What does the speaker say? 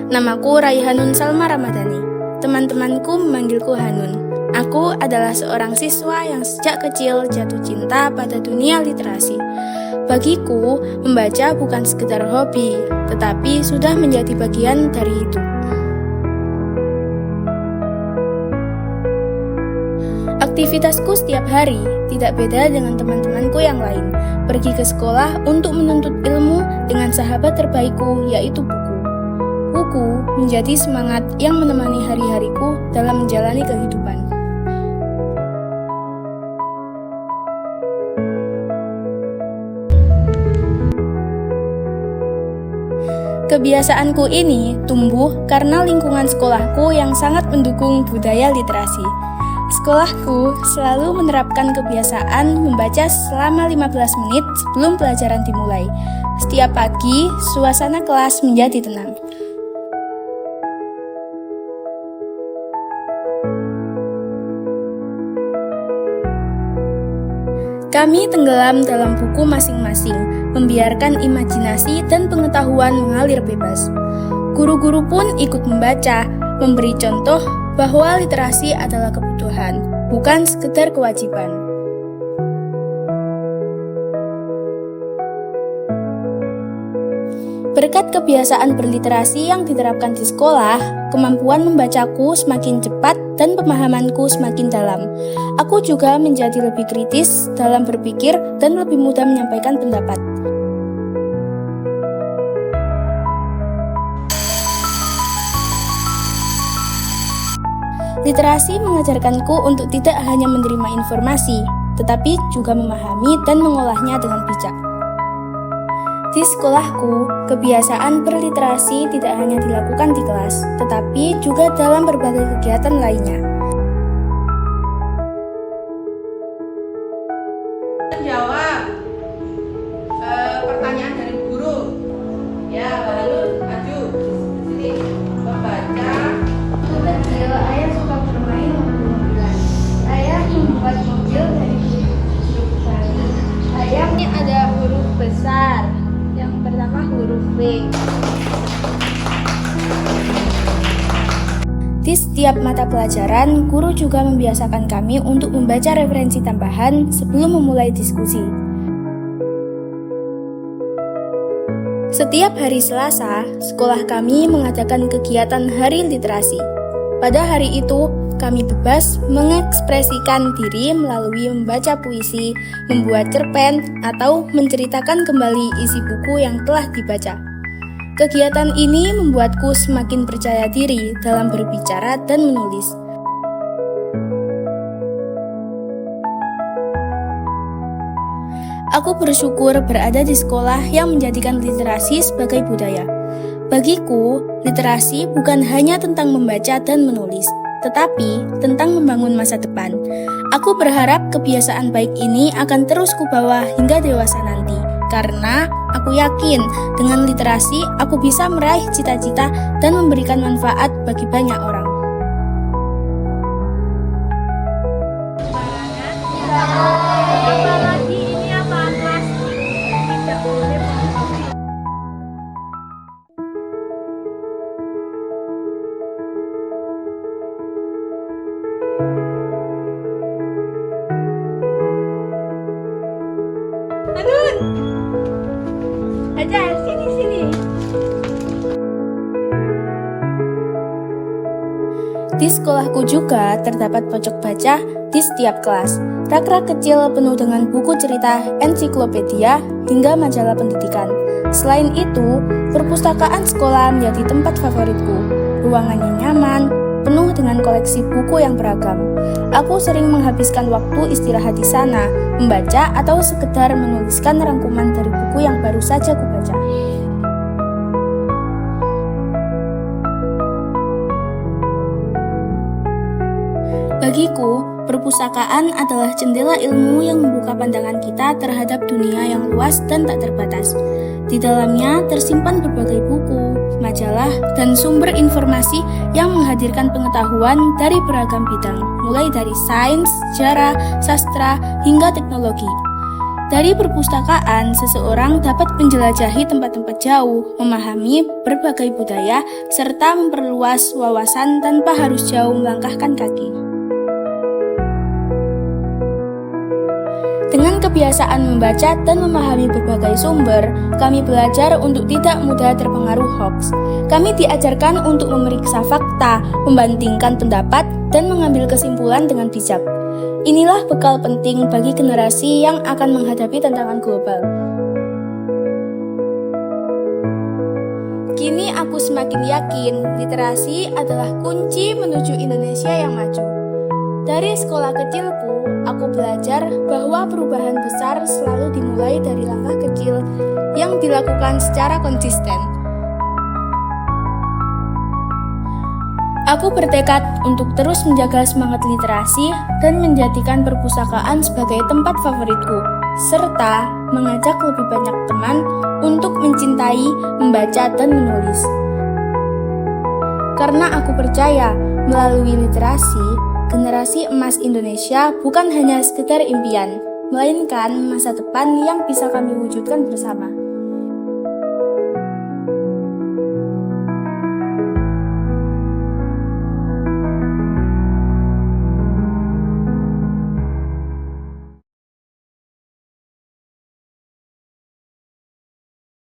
Namaku Raihanun Salma Ramadhani. Teman-temanku memanggilku Hanun. Aku adalah seorang siswa yang sejak kecil jatuh cinta pada dunia literasi. Bagiku, membaca bukan sekedar hobi, tetapi sudah menjadi bagian dari hidup. Aktivitasku setiap hari tidak beda dengan teman-temanku yang lain. Pergi ke sekolah untuk menuntut ilmu dengan sahabat terbaikku, yaitu buku. Buku menjadi semangat yang menemani hari-hariku dalam menjalani kehidupan. Kebiasaanku ini tumbuh karena lingkungan sekolahku yang sangat mendukung budaya literasi. Sekolahku selalu menerapkan kebiasaan membaca selama 15 menit sebelum pelajaran dimulai. Setiap pagi, suasana kelas menjadi tenang. Kami tenggelam dalam buku masing-masing, membiarkan imajinasi dan pengetahuan mengalir bebas. Guru-guru pun ikut membaca, memberi contoh bahwa literasi adalah kebutuhan, bukan sekedar kewajiban. Berkat kebiasaan berliterasi yang diterapkan di sekolah, kemampuan membacaku semakin cepat dan pemahamanku semakin dalam. Aku juga menjadi lebih kritis dalam berpikir dan lebih mudah menyampaikan pendapat. Literasi mengajarkanku untuk tidak hanya menerima informasi, tetapi juga memahami dan mengolahnya dengan bijak. Di sekolahku, kebiasaan berliterasi tidak hanya dilakukan di kelas, tetapi juga dalam berbagai kegiatan lainnya. Jawab pertanyaan dari guru. Ya, lalu maju. Sini, membaca. Kecil, ayah suka bermain mobil-mobilan. Ayah membuat mobil dari huruf besar. Ayah ini ada huruf besar. Yang pertama huruf V. Di setiap mata pelajaran, guru juga membiasakan kami untuk membaca referensi tambahan sebelum memulai diskusi. Setiap hari Selasa, sekolah kami mengadakan kegiatan Hari Literasi. Pada hari itu, kami bebas mengekspresikan diri melalui membaca puisi, membuat cerpen, atau menceritakan kembali isi buku yang telah dibaca. Kegiatan ini membuatku semakin percaya diri dalam berbicara dan menulis. Aku bersyukur berada di sekolah yang menjadikan literasi sebagai budaya. Bagiku, literasi bukan hanya tentang membaca dan menulis, tetapi tentang membangun masa depan. Aku berharap kebiasaan baik ini akan terus kubawa hingga dewasa nanti, karena aku yakin dengan literasi aku bisa meraih cita-cita dan memberikan manfaat bagi banyak orang. Apalagi ini apa plastik tidak boleh mengonsumsi. Hanun! Ajar, sini. Di sekolahku juga terdapat pojok baca di setiap kelas. Rak-rak kecil penuh dengan buku cerita, ensiklopedia, hingga majalah pendidikan. Selain itu, perpustakaan sekolah menjadi tempat favoritku. Ruangannya nyaman, penuh dengan koleksi buku yang beragam. Aku sering menghabiskan waktu istirahat di sana, membaca atau sekedar menuliskan rangkuman dari buku yang baru saja kubaca. Bagiku, perpustakaan adalah jendela ilmu yang membuka pandangan kita terhadap dunia yang luas dan tak terbatas. Di dalamnya tersimpan berbagai buku, majalah, dan sumber informasi yang menghadirkan pengetahuan dari beragam bidang, mulai dari sains, sejarah, sastra, hingga teknologi. Dari perpustakaan, seseorang dapat menjelajahi tempat-tempat jauh, memahami berbagai budaya, serta memperluas wawasan tanpa harus jauh melangkahkan kaki. Dengan kebiasaan membaca dan memahami berbagai sumber, kami belajar untuk tidak mudah terpengaruh hoaks. Kami diajarkan untuk memeriksa fakta, membandingkan pendapat, dan mengambil kesimpulan dengan bijak. Inilah bekal penting bagi generasi yang akan menghadapi tantangan global. Kini aku semakin yakin literasi adalah kunci menuju Indonesia yang maju. Dari sekolah kecilku, aku belajar bahwa perubahan besar selalu dimulai dari langkah kecil yang dilakukan secara konsisten. Aku bertekad untuk terus menjaga semangat literasi dan menjadikan perpustakaan sebagai tempat favoritku, serta mengajak lebih banyak teman untuk mencintai, membaca, dan menulis. Karena aku percaya, melalui literasi, generasi emas Indonesia bukan hanya sekedar impian, melainkan masa depan yang bisa kami wujudkan bersama.